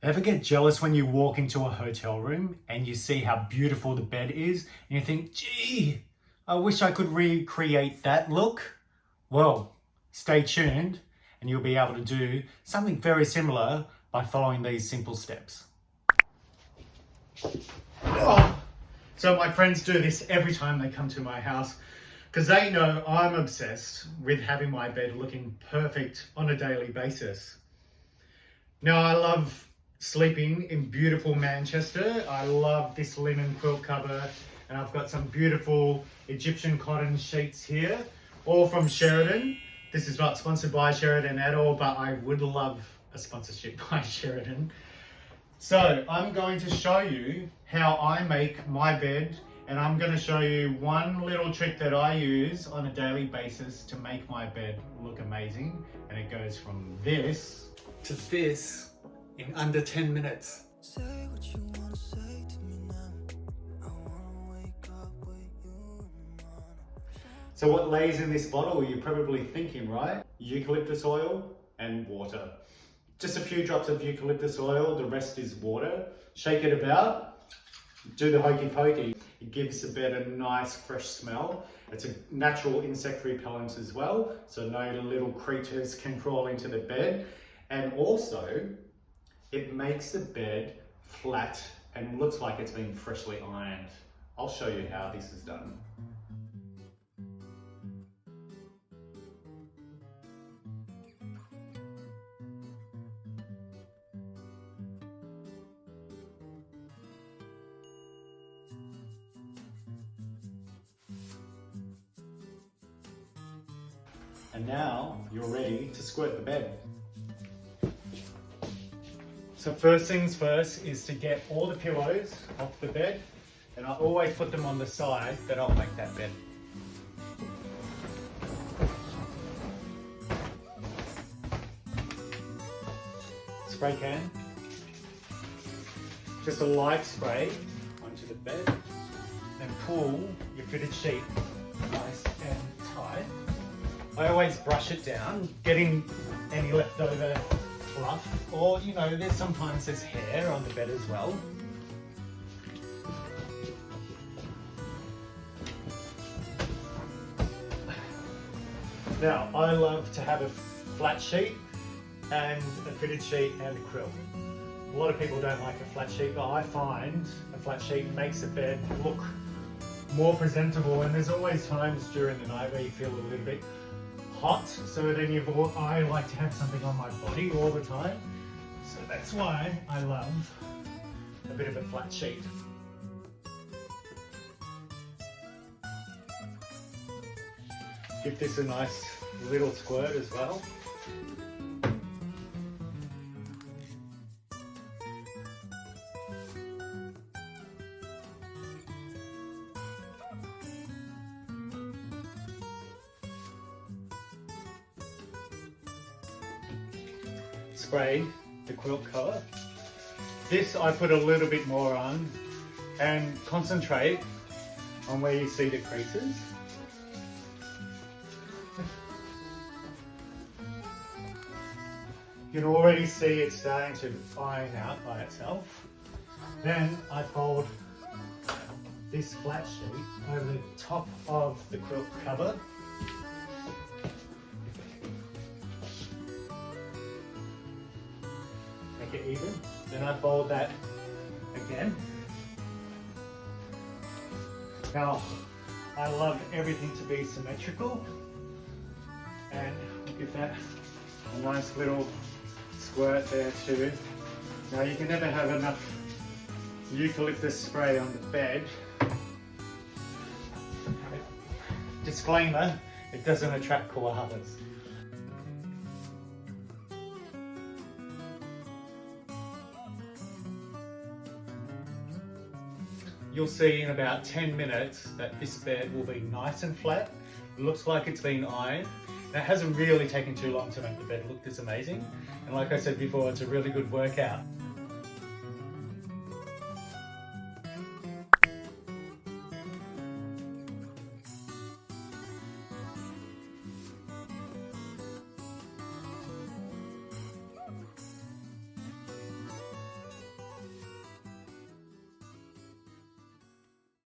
Ever get jealous when you walk into a hotel room and you see how beautiful the bed is and you think, gee, I wish I could recreate that look? Well, stay tuned and you'll be able to do something very similar by following these simple steps. Oh. So my friends do this every time they come to my house because they know I'm obsessed with having my bed looking perfect on a daily basis. Now, I love sleeping in beautiful Manchester. I love this linen quilt cover, and I've got some beautiful Egyptian cotton sheets here, all from Sheridan. This is not sponsored by Sheridan at all, but I would love a sponsorship by Sheridan. So I'm going to show you how I make my bed, and I'm going to show you one little trick that I use on a daily basis to make my bed look amazing. And it goes from this to this in under 10 minutes. Say what you wanna say to me now. I wanna wake up with you in the morning. So what lays in this bottle, you're probably thinking, right? Eucalyptus oil and water. Just a few drops of eucalyptus oil, the rest is water. Shake it about, do the hokey pokey. It gives the bed a nice fresh smell. It's a natural insect repellent as well, so no little creatures can crawl into the bed. And also, it makes the bed flat and looks like it's been freshly ironed. I'll show you how this is done. And now you're ready to squirt the bed. So first things first is to get all the pillows off the bed, and I always put them on the side that I'll make that bed. Spray can. Just a light spray onto the bed, then pull your fitted sheet nice and tight. I always brush it down, getting any leftover fluff, or there's hair on the bed as well. Now, I love to have a flat sheet and a fitted sheet and a quilt. A lot of people don't like a flat sheet, but I find a flat sheet makes the bed look more presentable, and there's always times during the night where you feel a little bit hot, so then I like to have something on my body all the time, so that's why I love a bit of a flat sheet. Give this a nice little squirt as well. Spray the quilt cover. This I put a little bit more on and concentrate on where you see the creases. You can already see it starting to iron out by itself. Then I fold this flat sheet over the top of the quilt cover. Make it even. Then I fold that again. Now, I love everything to be symmetrical, and give that a nice little squirt there too. Now, you can never have enough eucalyptus spray on the bed. Disclaimer, it doesn't attract koalas. You'll see in about 10 minutes that this bed will be nice and flat. It looks like it's been ironed. And it hasn't really taken too long to make the bed look this amazing. And like I said before, it's a really good workout.